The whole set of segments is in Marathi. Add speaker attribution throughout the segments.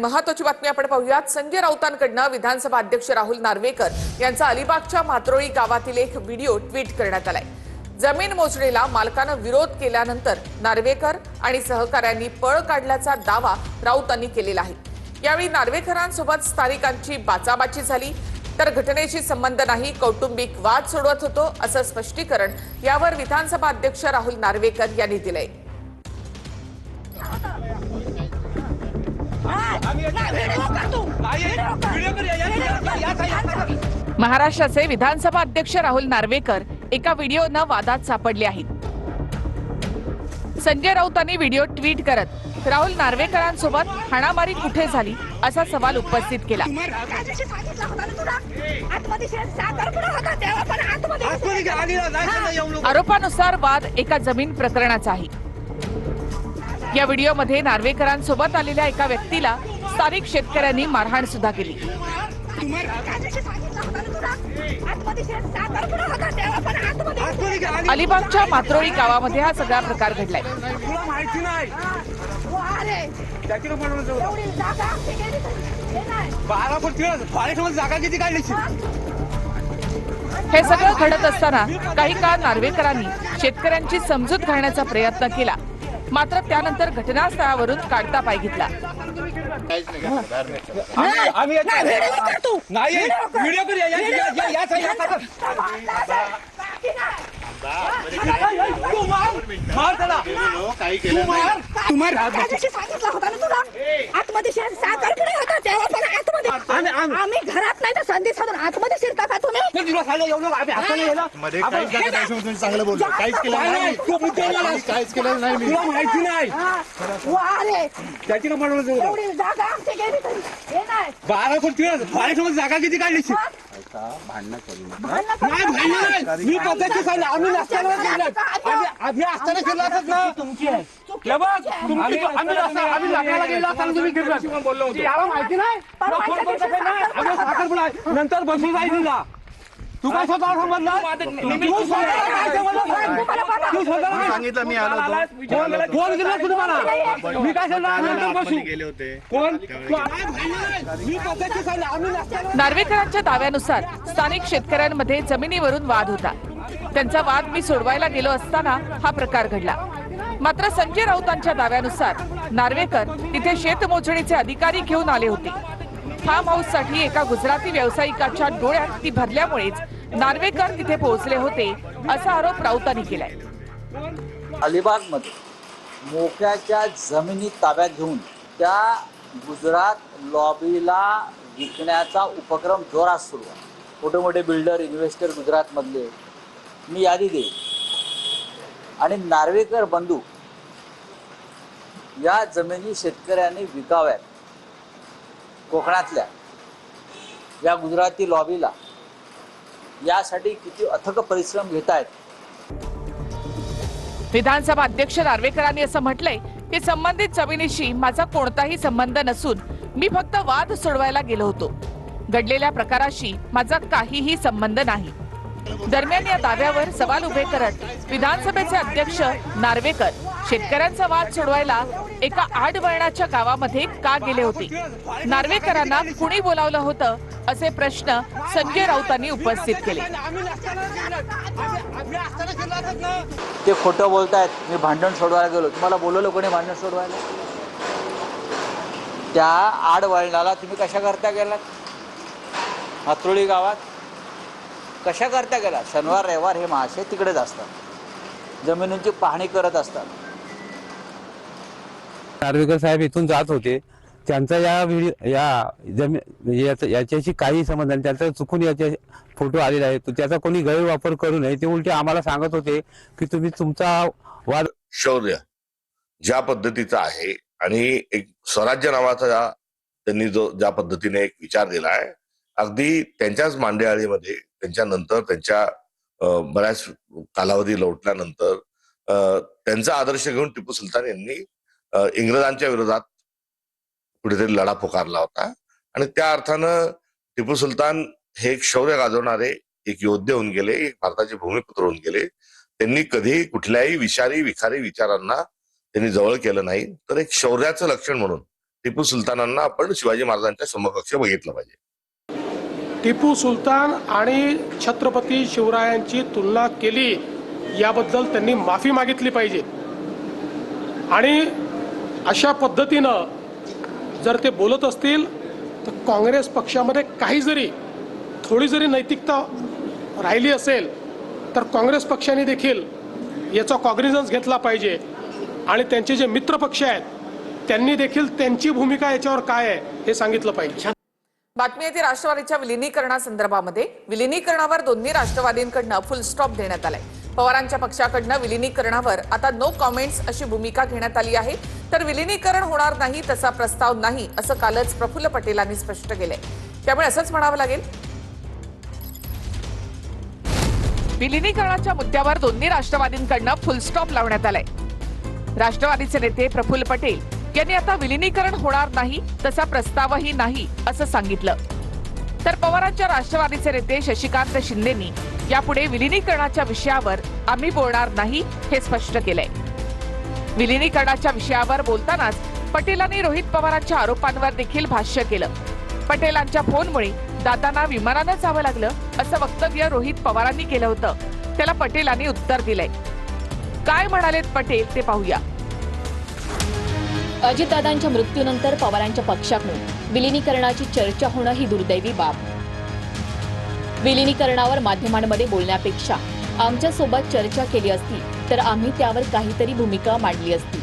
Speaker 1: महत्वाची बातमी आपण पाहूयात। संजय राऊतांकडून विधानसभा अध्यक्ष राहुल नार्वेकर यांचा अलिबागच्या मात्रोळी गावातील एक व्हिडिओ ट्विट करण्यात आलाय। जमीन मोजणीला मालकाने विरोध केल्यानंतर नार्वेकर आणि सहकाऱ्यांनी पळ काढल्याचा दावा राऊतांनी केलेला आहे। यावेळी नार्वेकरांसोबत स्थानिकांची बाचाबाची झाली, तर घटनेशी संबंध नाही, कौटुंबिक वाद सोडवत होतो असं स्पष्टीकरण यावर विधानसभा अध्यक्ष राहुल नार्वेकर यांनी दिलंय। महाराष्ट्राचे विधानसभा अध्यक्ष राहुल नार्वेकर एका व्हिडिओनं वादात सापडले आहेत। संजय राऊतांनी व्हिडिओ ट्विट करत राहुल नार्वेकरांसोबत हाणामारी कुठे झाली असा सवाल उपस्थित केला। आरोपानुसार वाद एका जमीन प्रकरणाचा आहे। या व्हिडिओमध्ये नार्वेकरांसोबत आलेल्या एका व्यक्तीला स्थानिक शेतकऱ्यांनी मारहाण सुद्धा केली। अलिबागच्या मात्रोळी गावामध्ये हा सगळा प्रकार घडलाय। हे सगळं घडत असताना काही काळ नार्वेकरांनी शेतकऱ्यांची समजूत घालण्याचा प्रयत्न केला, मात्र त्यानंतर घटनास्थळावरून काढता पाय घेतला।
Speaker 2: आम्ही घरात नाही तर संधी साधून आतमध्ये शिरता का तुम्ही?
Speaker 3: चांगलं बोललो, काहीच केलं नाही, काहीच केलं नाही, मी
Speaker 2: माहिती नाही। जागा आमची गेली तरी हे नाही।
Speaker 4: 12 कोटी जागा किती काढली?
Speaker 3: भांडणं करू
Speaker 4: मी पद्धती सांगितलं, आम्ही नसताना केलं, आम्ही असताना केलं असत ना। तुमची आहे आम्ही लाकडाला गेला असताना तुम्ही केलं बोललो होतो, याला माहिती नाही। नंतर बसून जाईल तुला, तू काय स्वतःला समजला?
Speaker 3: सांगितलं मी आलो
Speaker 4: फोन केला तुम्हाला, मी काय
Speaker 3: गेले होते।
Speaker 1: नार्वेकरांच्या दाव्यानुसार स्थानिक शेतकऱ्यांमध्ये जमिनीवरून वाद होता। त्यांचा वाद मी सोडवायला गेलो असताना हा प्रकार घडला। मात्र संजय राऊतांच्या दाव्यानुसार नार्वेकर तिथे शेतमोजणीचे अधिकारी घेऊन आले होते। फार्म हाऊससाठी एका गुजराती व्यावसायिकाच्या डोळ्यात ती भरल्यामुळेच नार्वेकर तिथे पोहोचले होते असा आरोप राऊतांनी केलाय।
Speaker 5: अलिबागमध्ये मोक्याच्या जमिनी ताब्यात घेऊन त्या गुजरात लॉबीला विकण्याचा उपक्रम जोरात सुरू आहे। मोठे मोठे बिल्डर इन्व्हेस्टर गुजरातमधले मी यादी देईन, आणि नार्वेकर बंधू या जमिनी शेतकऱ्यांनी विकाव्यात कोकणातल्या या गुजराती लॉबीला, यासाठी किती अथक परिश्रम घेत आहेत।
Speaker 1: विधानसभा अध्यक्ष नार्वेकरांनी असं म्हटलंय की संबंधित जमिनीशी माझा कोणताही संबंध नसून मी फक्त वाद सोडवायला गेलो होतो, घडलेल्या प्रकाराशी माझा काहीही संबंध नाही। दरम्यान या दाव्यावर सवाल उभे करत विधानसभेचे अध्यक्ष नार्वेकर शेतकऱ्यांचा वाद सोडवायला एका आडवळणाच्या गावामध्ये का गेले होते, नार्वेकरांना कुणी बोलावलं होतं असे प्रश्न संजय राऊतांनी उपस्थित केले।
Speaker 5: ते खोटं बोलतायत, मी भांडण सोडवायला गेलो। तुम्हाला बोलवलं कोणी भांडण सोडवायला? त्या आडवळणाला तुम्ही कशा करता गेलात? मात्रोळी गावात कशा करता गेला? शनिवार रविवार हे महाशय तिकडेच असतात, जमिनींची पाहणी करत असतात।
Speaker 6: नार्वेकर साहेब इथून जात होते, त्यांचा याच्याशी काही संबंध नाही। त्यांचा चुकून याचे फोटो आलेला आहे, त्याचा कोणी गैरवापर करू नये। ते उलटे आम्हाला सांगत होते की तुम्ही तुमचा वाद
Speaker 7: शौर्य ज्या पद्धतीचा आहे आणि एक स्वराज्य नावाचा त्यांनी जो ज्या पद्धतीने एक विचार दिला आहे, अगदी त्यांच्याच मांडेआळीमध्ये त्यांच्यानंतर त्यांच्या बऱ्याच कालावधी लोटल्यानंतर त्यांचा आदर्श घेऊन टिपू सुलतान यांनी इंग्रजांच्या विरोधात कुठेतरी लढा पुकारला होता। आणि त्या अर्थानं टिपू सुलतान हे एक शौर्य गाजवणारे एक योद्धे होऊन गेले, एक भारताचे भूमिपुत्र होऊन गेले। त्यांनी कधीही कुठल्याही विषारी विखारी विचारांना त्यांनी जवळ केलं नाही, तर एक शौर्याचं लक्षण म्हणून टिपू सुलतानांना आपण शिवाजी महाराजांच्या समकक्ष बघितलं पाहिजे.
Speaker 8: टिपू सुलतान आणि छत्रपती शिवरायांची तुलना केली याबद्दल त्यांनी माफी मागितली पाहिजे. आणि अशा पद्धतीनं जर ते बोलत असतील तर काँग्रेस पक्षामध्ये थोडी जरी नैतिकता राहिली असेल तर काँग्रेस पक्षाने देखील याचा कॉग्निझन्स घेतला पाहिजे. आणि त्यांचे जे मित्र पक्ष आहेत त्यांनी देखील त्यांची भूमिका याच्यावर काय आहे हे सांगितलं पाहिजे.
Speaker 1: बातमी येते राष्ट्रवादीच्या विलिनीकरणासंदर्भामध्ये. विलिनीकरणावर दोन्ही राष्ट्रवादींकडनं फुल स्टॉप देण्यात आलाय. पवारांच्या पक्षाकडनं विलिनीकरणावर आता नो कॉमेंट्स अशी भूमिका घेण्यात आली आहे. तर विलिनीकरण होणार नाही तसा प्रस्ताव नाही असं कालच प्रफुल्ल पटेलांनी स्पष्ट केलंय. त्यामुळे असंच म्हणावं लागेल. विलिनीकरणाच्या मुद्द्यावर दोन्ही राष्ट्रवादींकडनं फुल स्टॉप लावण्यात आलाय. राष्ट्रवादीचे नेते प्रफुल्ल पटेल यांनी आता विलिनीकरण होणार नाही तसा प्रस्तावही नाही असं सांगितलं. तर पवारांच्या राष्ट्रवादीचे नेते शशिकांत शिंदेंनी यापुढे विलिनीकरणाच्या विषयावर आम्ही बोलणार नाही हे स्पष्ट केलंय. विलिनीकरणाच्या विषयावर बोलतानाच पटेलांनी रोहित पवारांच्या आरोपांवर देखील भाष्य केलं. पटेलांच्या फोनमुळे दादांना विमानानं जावं लागलं असं वक्तव्य रोहित पवारांनी केलं होतं. त्याला पटेलांनी उत्तर दिलंय. काय म्हणालेत पटेल ते पाहूया.
Speaker 9: अजितदादांच्या मृत्यूनंतर पवारांच्या पक्षाकडून विलिनीकरणाची चर्चा होणं ही दुर्दैवी बाब. विलिनीकरणावर माध्यमांमध्ये बोलण्यापेक्षा आमच्यासोबत चर्चा केली असती तर आम्ही त्यावर काहीतरी भूमिका मांडली असती.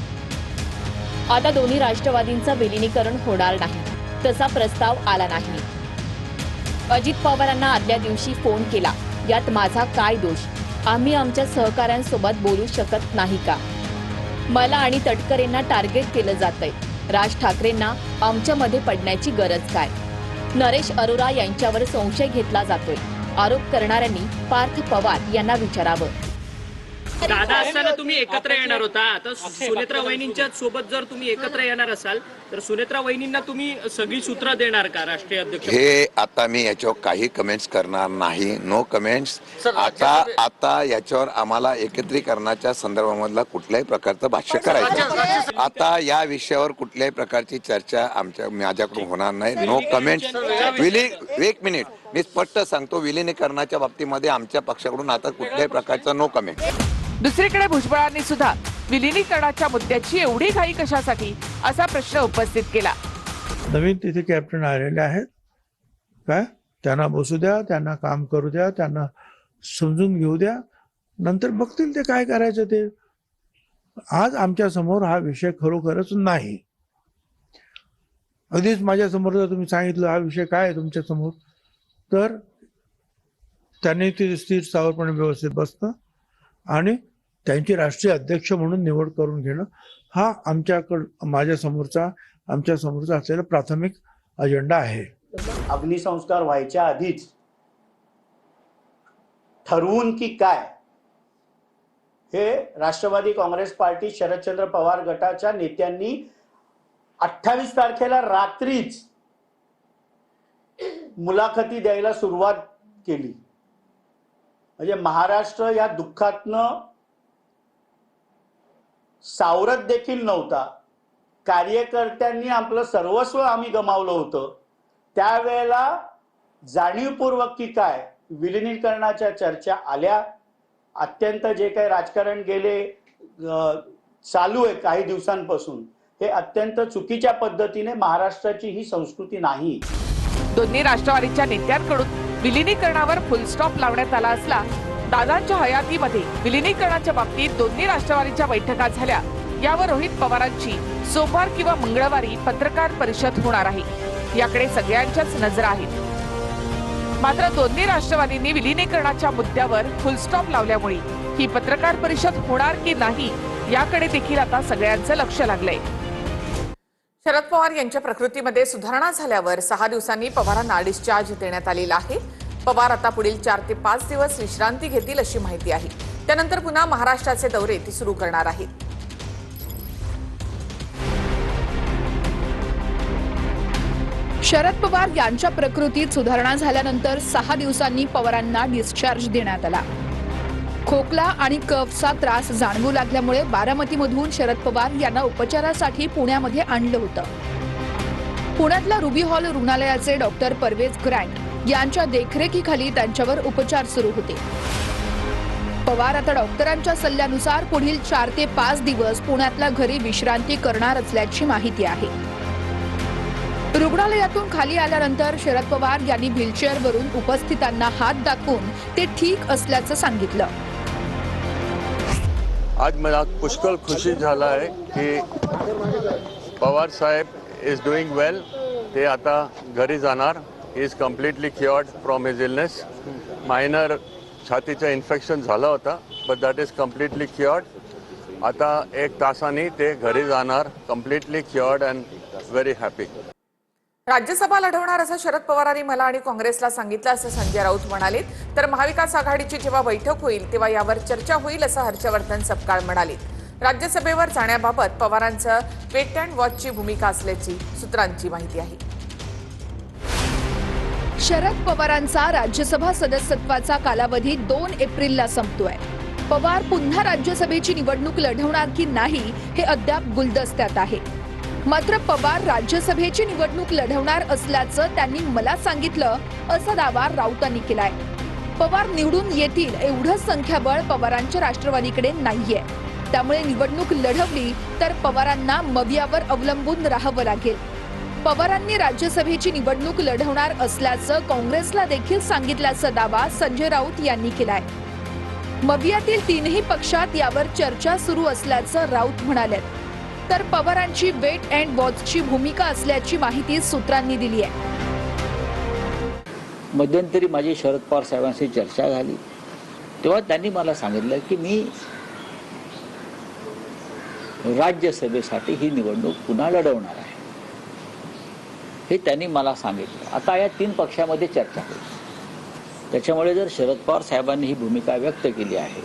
Speaker 9: आता दोन्ही राष्ट्रवादींचं विलिनीकरण होणार नाही तसा प्रस्ताव आला नाही. अजित पवारांना आदल्या दिवशी फोन केला, यात माझा काय दोष? आम्ही आमच्या सहकाऱ्यांसोबत बोलू शकत नाही का? मला आणि तटकरेंना टार्गेट केलं जातंय. राज ठाकरेंना आमच्यामध्ये पडण्याची गरज काय? नरेश अरोरा यांच्यावर संशय घेतला जातोय. आरोप करणाऱ्यांनी पार्थ पवार यांना विचारावं.
Speaker 10: दादा असताना तुम्ही एकत्र येणार होता. आता सुनेत्रा वहिनींच्या सोबत जर तुम्ही एकत्र येणार असाल तर सुनेत्रा वहिनींना तुम्ही सगळी सूत्र देणार का राष्ट्रीय अध्यक्ष?
Speaker 11: हे आता मी याच्यावर काही कमेंट्स करणार नाही. No comments. आता याच्यावर आम्हाला एकत्रीकरणाच्या संदर्भामधला कुठल्याही प्रकारचं भाष्य करायचं. आता या विषयावर कुठल्याही प्रकारची चर्चा माझ्याकडून होणार नाही. No comments. एक मिनिट, मी स्पष्ट सांगतो, विलिनीकरणाच्या बाबतीमध्ये आमच्या पक्षाकडून आता कुठल्याही प्रकारचं नो कमेंट.
Speaker 1: दुसरीकडे भुजबळांनी सुद्धा विलिनीकरणाच्या मुद्द्याची एवढी घाई कशासाठी असा प्रश्न उपस्थित केला.
Speaker 12: नवीन तिथे कॅप्टन आलेले आहेत काय, त्यांना बसू द्या, त्यांना काम करू द्या, त्यांना समजून घेऊ द्या, नंतर बघतील ते काय करायचं ते. आज आमच्या समोर हा विषय खरोखरच नाही. अगदीच माझ्या समोर जर तुम्ही सांगितलं हा विषय काय आहे तुमच्या समोर, तर त्यांनी ते स्थिर स्थावरपणे व्यवस्थित बसणं आणि त्यांची राष्ट्रीय अध्यक्ष म्हणून निवड करून घेणं हा आमच्या समोरचा असलेला प्राथमिक अजेंडा आहे.
Speaker 13: अग्निसंस्कार व्हायच्या आधीच ठरवून की काय हे राष्ट्रवादी काँग्रेस पार्टी शरदचंद्र पवार गटाच्या नेत्यांनी 28 तारखेला रात्रीच मुलाखती द्यायला सुरुवात केली. म्हणजे महाराष्ट्र या दुःखातनं सावरत देखील नव्हता. कार्यकर्त्यांनी आपलं सर्वस्व आम्ही गमावलं होतं. त्यावेळेला जाणीवपूर्वक की काय विलिनीकरणाच्या चर्चा आल्या. अत्यंत जे काही राजकारण गेले चालू आहे काही दिवसांपासून, हे अत्यंत चुकीच्या पद्धतीने महाराष्ट्राची ही संस्कृती नाही.
Speaker 1: दोन्ही राष्ट्रवादीच्या नेत्यांकडून विलिनीकरणावर फुल स्टॉप लावण्यात आला असला दादांच्या हयातीमध्ये विलिनीकरणाच्या बाबतीत दोन्ही राष्ट्रवादीच्या बैठका झाल्या. यावर रोहित पवारांची सोमवार किंवा मंगळवारी पत्रकार परिषद होणार आहे. याकडे सगळ्यांच्याच नजर आहेत. मात्र दोन्ही राष्ट्रवादींनी विलिनीकरणाच्या मुद्द्यावर फुल स्टॉप लावल्यामुळे ही पत्रकार परिषद होणार की नाही याकडे देखील आता सगळ्यांचं लक्ष लागलंय. शरद पवार यांच्या प्रकृतीमध्ये सुधारणा झाल्यावर 6 दिवसांनी पवारांना डिस्चार्ज देण्यात आलेला आहे. पवार आता पुढील 4 ते 5 दिवस विश्रांती घेतील अशी माहिती आहे. त्यानंतर पुन्हा महाराष्ट्राचे दौरे ते सुरू करणार आहेत.
Speaker 2: शरद पवार यांच्या प्रकृतीत सुधारणा झाल्यानंतर 6 दिवसांनी पवारांना डिस्चार्ज देण्यात आला. खोकला आणि कफचा त्रास जाणवू लागल्यामुळे बारामतीमधून शरद पवार यांना उपचारासाठी पुण्यामध्ये आणलं होतं. पुण्यातल्या रुबी हॉल रुग्णालयाचे डॉक्टर परवेज ग्रँट यांच्या देखरेखीखाली त्यांच्यावर उपचार सुरू होते. पवार आता डॉक्टरांच्या सल्ल्यानुसार पुढील 4 ते 5 दिवस पुण्यातल्या घरी विश्रांती करणार असल्याची माहिती आहे. रुग्णालयातून खाली आल्यानंतर शरद पवार यांनी व्हीलचेअरवरून उपस्थितांना हात दाखवून ते ठीक असल्याचं सांगितलं.
Speaker 14: आज मला पुष्कळ खुशी झाला आहे की पवार साहेब इज डुईंग वेल. ते आता घरी जाणार. He is completely cured from his illness. Minor छातीचं इन्फेक्शन झालं होतं, but that is completely cured. आता 1 तासाने ते घरी जाणार, completely cured and very happy.
Speaker 1: Rajya Sabha लढवणार असं शरद पवारांनी मला आणि काँग्रेसला सांगितलं असं संजय राऊत म्हणाले. तर महाविकास आघाडीची जेव्हा बैठक होईल तेव्हा यावर चर्चा होईल असं हर्षवर्धन सपकाळ म्हणाले. राज्यसभेवर जाण्याबाबत पवारांचं वेट अँड वॉचची भूमिका असल्याची सूत्रांची माहिती आहे.
Speaker 2: शरद पवारांचा राज्यसभा सदस्यत्वाचा कालावधी 2 एप्रिलला संपतोय. पवार पुन्हा राज्यसभेची निवडणूक लढवणार की नाही हे अद्याप गुलदस्त्यात आहे. मात्र पवार राज्यसभेची निवडणूक लढवणार असल्याचं त्यांनी मला सांगितलं असा दावा राऊतांनी केलाय. पवार निवडून येतील एवढं संख्याबळ पवारांच्या राष्ट्रवादीकडे नाहीये. त्यामुळे निवडणूक लढवली तर पवारांना मवियावर अवलंबून राहावं लागेल. पवारांनी राज्यसभेची निवडणूक लढवणार असल्याचं काँग्रेसला देखील सांगितल्याचा दावा संजय राऊत यांनी केलाय. मवियातील 3ही पक्षात यावर चर्चा सुरू असल्याचं राऊत म्हणाले. तर पवारांची वेट अँड वॉचची भूमिका असल्याची माहिती सूत्रांनी दिली आहे.
Speaker 5: मध्यंतरी माझी शरद पवार साहेबांशी चर्चा झाली तेव्हा त्यांनी मला सांगितलं की मी राज्यसभेसाठी ही निवडणूक पुन्हा लढवणार आहे. हे त्यांनी मला सांगितलं. आता या 3 पक्षामध्ये चर्चा होईल. त्याच्यामुळे जर शरद पवार साहेबांनी ही भूमिका व्यक्त केली आहे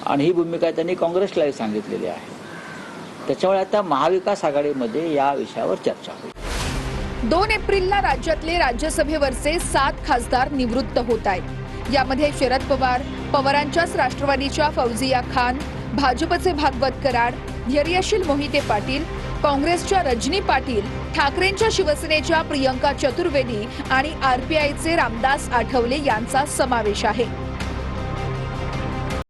Speaker 5: आणि ही भूमिका त्यांनी काँग्रेसलाही सांगितलेली आहे, त्याच्यामुळे आता महाविकास आघाडीमध्ये या विषयावर चर्चा होईल.
Speaker 2: 2 एप्रिलला राज्यातले राज्यसभेवरचे 7 खासदार निवृत्त होत आहेत. यामध्ये शरद पवार, पवारांच्याच राष्ट्रवादीच्या फौजिया खान, भाजपचे भागवत कराड, धैर्यशील मोहिते पाटील, काँग्रेसच्या रजनी पाटील, ठाकरेंच्या शिवसेनेच्या प्रियंका चतुर्वेदी आणि आरपीआयचे रामदास आठवले यांचा समावेश आहे.